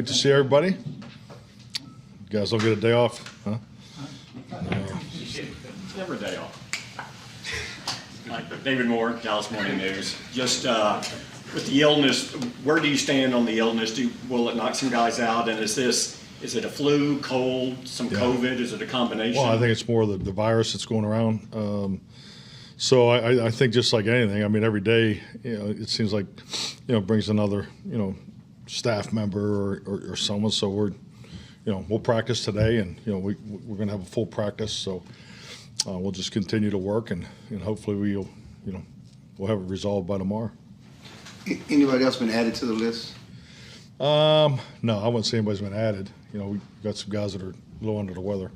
Great to see everybody. You guys don't get a day off, huh? Never a day off. David Moore, Dallas Morning News. Just with the illness, where do you stand on the illness? Will it knock some guys out? And is it a flu, cold, some COVID? Is it a combination? Well, I think it's more the virus that's going around. So I think just like anything, I mean, every day, it seems like, brings another, staff member or someone. So we'll practice today, and we're going to have a full practice. So we'll just continue to work, and hopefully we'll have it resolved by tomorrow. Anybody else been added to the list? No, I wouldn't say anybody's been added. We've got some guys that are a little under the weather.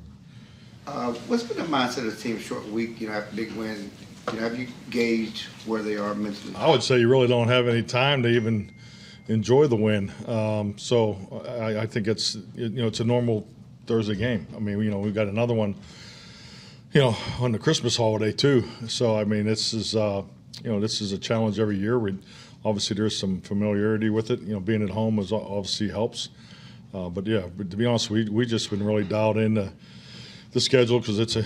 What's been the mindset of the team short week, after big win? Have you gauged where they are mentally? I would say you really don't have any time to even enjoy the win. So I think it's a normal Thursday game. I mean, we've got another one, on the Christmas holiday too. So I mean, this is a challenge every year. Obviously there's some familiarity with it. Being at home obviously helps. But to be honest, we just been really dialed into the schedule because it's a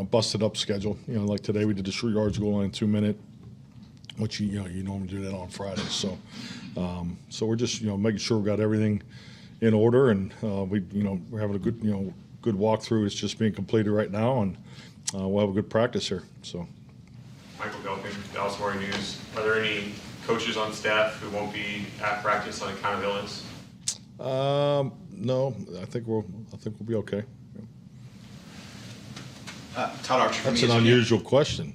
busted up schedule. Like today we did the short yards goal line 2 minute, which you normally do that on Friday. So we're just making sure we got everything in order, and we're having a good walkthrough. It's just being completed right now, and we'll have a good practice here. So. Michael Belkin, Dallas Morning News. Are there any coaches on staff who won't be at practice on account of illness? No, I think we'll be okay. Todd Archer. That's an unusual question.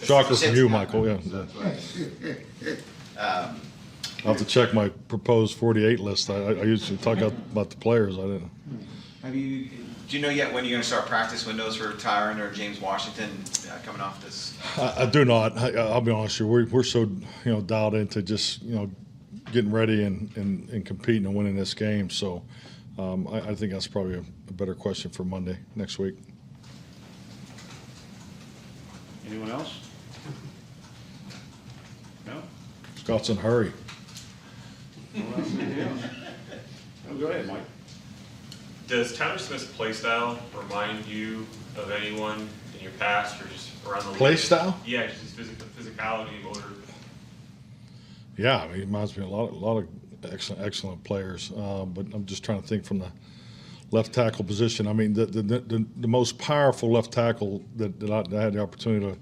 Shocker from you, Michael. Yeah. I'll have to check my proposed 48 list. I usually talk about the players. I didn't. Do you know yet when you're going to start practice windows for Tyron or James Washington coming off this? I do not. I'll be honest with you. We're so dialed into just getting ready and competing and winning this game. So I think that's probably a better question for Monday next week. Anyone else? No? Scott's in a hurry. Go ahead, Mike. Does Tyler Smith's play style remind you of anyone in your past or just around the league? Play style? Yeah, just his physicality, motor. Yeah, I mean, he reminds me of a lot of excellent players. But I'm just trying to think from the left tackle position. I mean, the most powerful left tackle that I had the opportunity to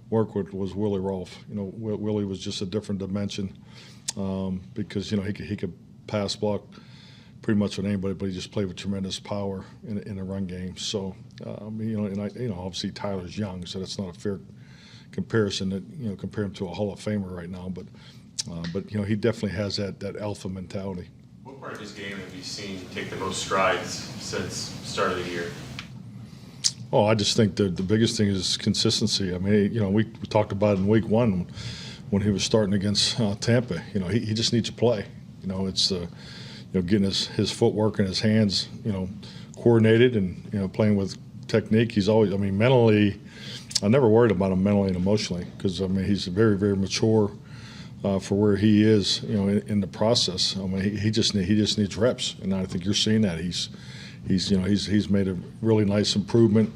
work with was Willie Rolfe. Willie was just a different dimension because he could pass block pretty much with anybody, but he just played with tremendous power in the run game. So obviously Tyler's young, so that's not a fair comparison that compare him to a Hall of Famer right now. But he definitely has that alpha mentality. What part of his game have you seen take the most strides since the start of the year? Oh, I just think the biggest thing is consistency. I mean, we talked about it in week one when he was starting against Tampa. He just needs to play. It's getting his footwork and his hands, coordinated and playing with technique. He's always, mentally, I never worried about him mentally and emotionally because he's very, very mature for where he is, in the process. He just needs reps, and I think you're seeing that. He's made a really nice improvement,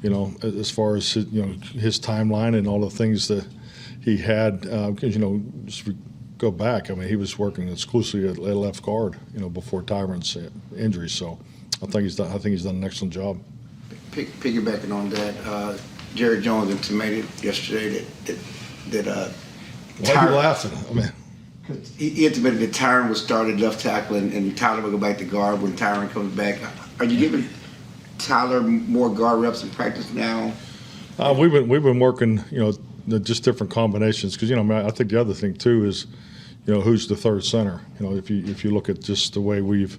as far as his timeline and all the things that he had. Because just go back, he was working exclusively at left guard, before Tyron's injury. So I think he's done an excellent job. Piggybacking on that, Jerry Jones intimated yesterday that why are you laughing? He intimated that Tyron was started left tackle and Tyler will go back to guard when Tyron comes back. Are you giving Tyler more guard reps in practice now? We've been working, just different combinations because I think the other thing too is, who's the third center? If you look at just the way we've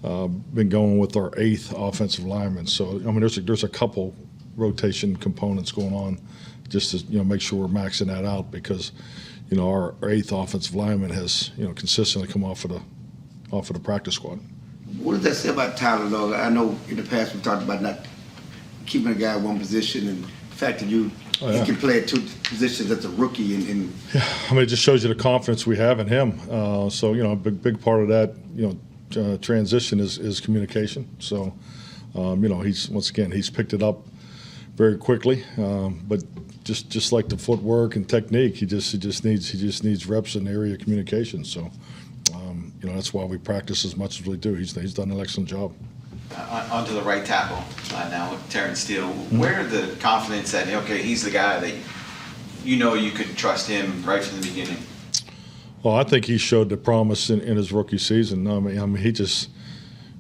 been going with our 8th offensive lineman. So there's a couple rotation components going on, just to make sure we're maxing that out because our 8th offensive lineman has consistently come off of the practice squad. What does that say about Tyler, though? I know in the past we talked about not keeping a guy in one position and fact that you can play at two positions as a rookie and I mean, it just shows you the confidence we have in him. So, you know, a big part of that, you know, transition is communication. So, you know, he's picked it up very quickly. But just like the footwork and technique, he just needs reps in the area of communication. So, you know, that's why we practice as much as we do. He's done an excellent job. Onto the right tackle now with Terrence Steele. Where the confidence that, okay, he's the guy that you could trust him right from the beginning? Well, I think he showed the promise in his rookie season. I mean, he just,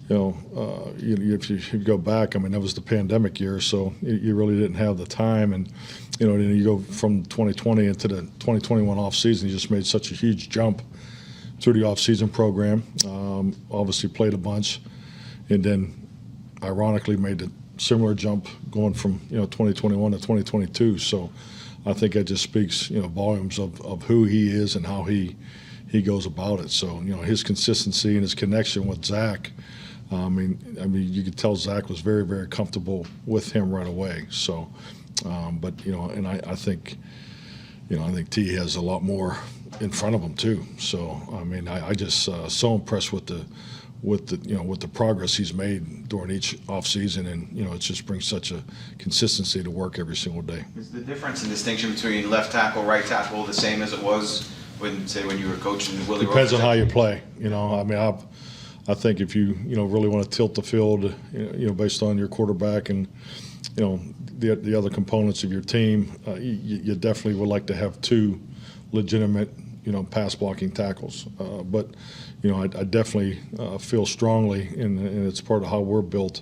you know, if you go back, I mean, that was the pandemic year, so you really didn't have the time. And, you know, then you go from 2020 into the 2021 offseason, he just made such a huge jump through the offseason program. Obviously played a bunch, and then ironically made a similar jump going from, you know, 2021 to 2022. So I think that just speaks, you know, volumes of who he is and how he goes about it. So, you know, his consistency and his connection with Zach, I mean, you could tell Zach was very, very comfortable with him right away. So, but, you know, and I think, you know, I think T has a lot more in front of him too. So, I mean, I just so impressed with the progress he's made during each offseason, and, you know, it just brings such a consistency to work every single day. Is the difference and distinction between left tackle, right tackle the same as it was when you were coaching Willie Rowe? Depends on how you play. You know, I mean, I think if you really want to tilt the field, you know, based on your quarterback and, you know, the other components of your team, you definitely would like to have two legitimate, you know, pass blocking tackles. But, you know, I definitely feel strongly, and it's part of how we're built,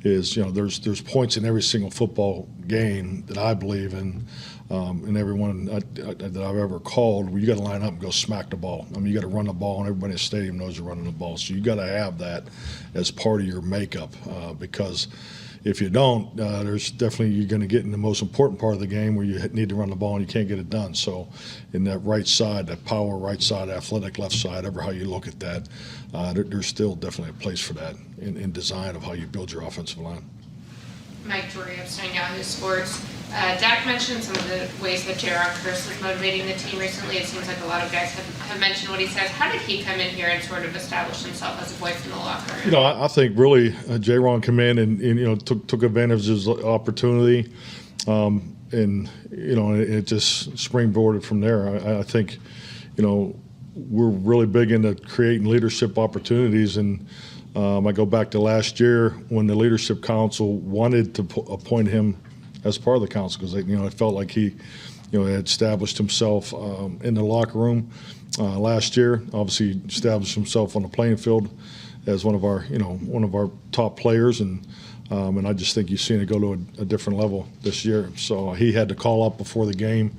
is, you know, there's points in every single football game that I believe in, and everyone that I've ever called, where you got to line up and go smack the ball. I mean, you got to run the ball, and everybody in the stadium knows you're running the ball. So you got to have that as part of your makeup, because if you don't, there's definitely, you're going to get in the most important part of the game where you need to run the ball and you can't get it done. So in that right side, that power right side, athletic left side, ever how you look at that, there's still definitely a place for that in design of how you build your offensive line. Mike Jordy of Yahoo Sports. Dak mentioned some of the ways that Jayron Kearse is motivating the team recently. It seems like a lot of guys have mentioned what he says. How did he come in here and sort of establish himself as a voice in the locker room? You know, I think really Jayron came in and you know, took advantage of his opportunity, and, you know, it just springboarded from there. I think, you know, we're really big into creating leadership opportunities, and I go back to last year when the leadership council wanted to appoint him as part of the council, because, you know, it felt like he, you know, had established himself in the locker room last year. Obviously, established himself on the playing field as one of our top players, and I just think you've seen it go to a different level this year. So he had to call up before the game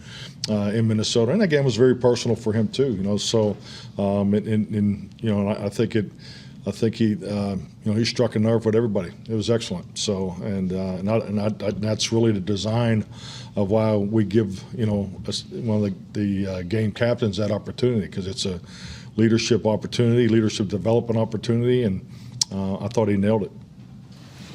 in Minnesota, and that game was very personal for him too. You know, so you know, I think he, you know, he struck a nerve with everybody. It was excellent. So, and that's really the design of why we give, you know, one of the game captains that opportunity, because it's a leadership opportunity, leadership development opportunity, and I thought he nailed it.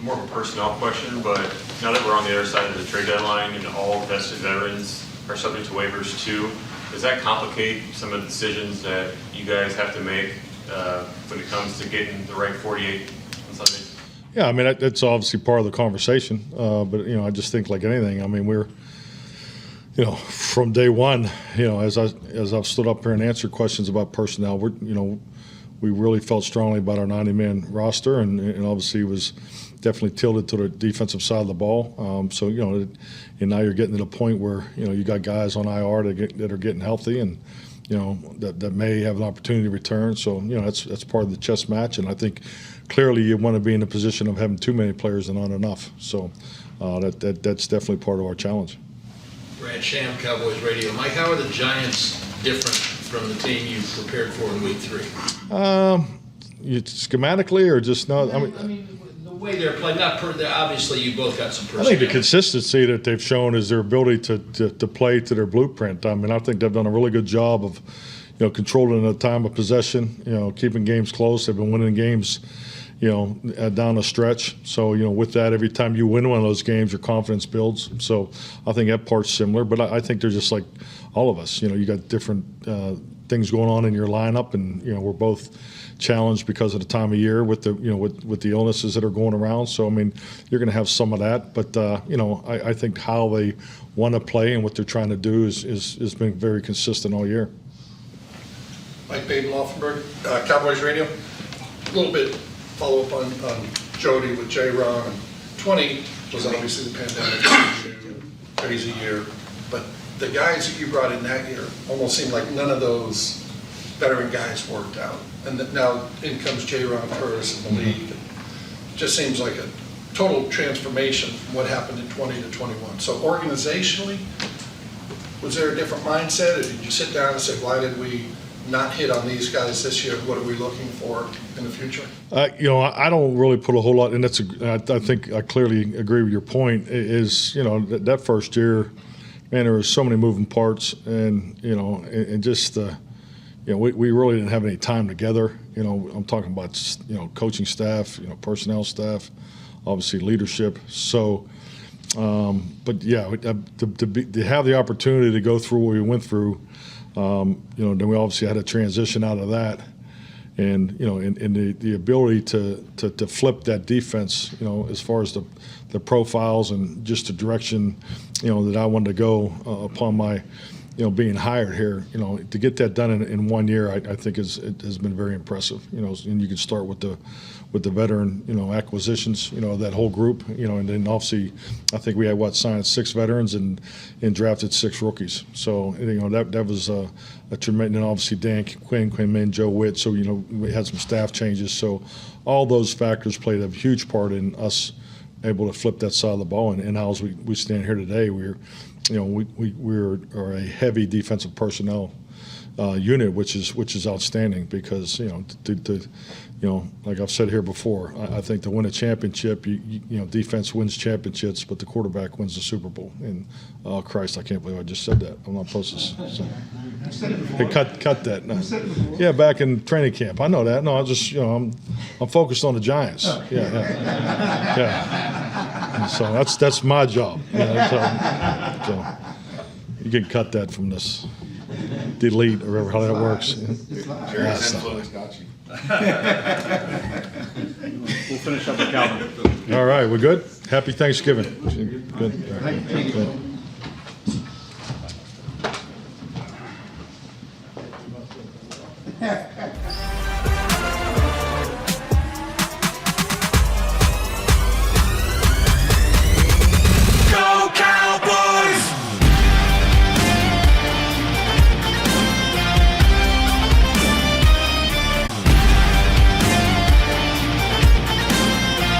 More of a personnel question, but now that we're on the other side of the trade deadline and all vested veterans are subject to waivers too, does that complicate some of the decisions that you guys have to make when it comes to getting the right 48 on Sundays? Yeah, I mean, that's obviously part of the conversation, but, you know, I just think like anything, I mean, we're, you know, from day one, you know, as I've stood up here and answered questions about personnel, we really felt strongly about our 90-man roster, and obviously was definitely tilted to the defensive side of the ball. So, you know, and now you're getting to the point where, you know, you got guys on IR that are getting healthy, and, you know, that may have an opportunity to return. So, you know, that's part of the chess match, and I think clearly you want to be in a position of having too many players and not enough. So that's definitely part of our challenge. Brad Sham, Cowboys Radio. Mike, how are the Giants different from the team you prepared for in Week 3? Schematically, or just not? I mean, the way they're playing. Obviously, you both got some I personality. think the consistency that they've shown is their ability to play to their blueprint. I mean, I think they've done a really good job of, you know, controlling the time of possession, you know, keeping games close. They've been winning games, down the stretch. So, with that, every time you win one of those games, your confidence builds. So I think that part's similar, but I think they're just like all of us. You got different things going on in your lineup, and, we're both challenged because of the time of year with the, with the illnesses that are going around. So, I mean, you're going to have some of that, but, I think how they want to play and what they're trying to do is been very consistent all year. Mike Baden-Laufenberg, Cowboys Radio. A little bit follow-up on Jody with Jayron. 20 was obviously the pandemic, crazy year. But the guys that you brought in that year almost seemed like none of those veteran guys worked out. And now in comes Jayron Kearse in the league. It just seems like a total transformation from what happened in 20 to 21. So organizationally, was there a different mindset, or did you sit down and say, why did we not hit on these guys this year? What are we looking for in the future? I don't really put a whole lot, and I think I clearly agree with your point. Is that first year, man, there were so many moving parts, and and just we really didn't have any time together. I'm talking about coaching staff, personnel staff, obviously leadership. So, but yeah, to have the opportunity to go through what we went through. Then we obviously had a transition out of that, and and the ability to flip that defense, as far as the profiles and just the direction, that I wanted to go upon my, being hired here, to get that done in 1 year, I think it has been very impressive. And you can start with the veteran, acquisitions, that whole group, and then obviously I think we had signed 6 veterans and drafted 6 rookies. So, that was a tremendous, and obviously Dan Quinn, Joe Witt. So, we had some staff changes. So all those factors played a huge part in us able to flip that side of the ball. And now as we stand here today, we're a heavy defensive personnel unit, which is outstanding because like I've said here before, I think to win a championship, defense wins championships, but the quarterback wins the Super Bowl. And Christ, I can't believe I just said that. I'm not supposed to. So. Hey, cut that. No. Yeah, back in training camp. I know that. No, I just I'm focused on the Giants. Yeah. And so that's my job. So you can cut that from this. Delete or whatever how that works. Jerry's influence got you. We'll finish up with Calvin. All right, we're good. Happy Thanksgiving. Good. All right. Good.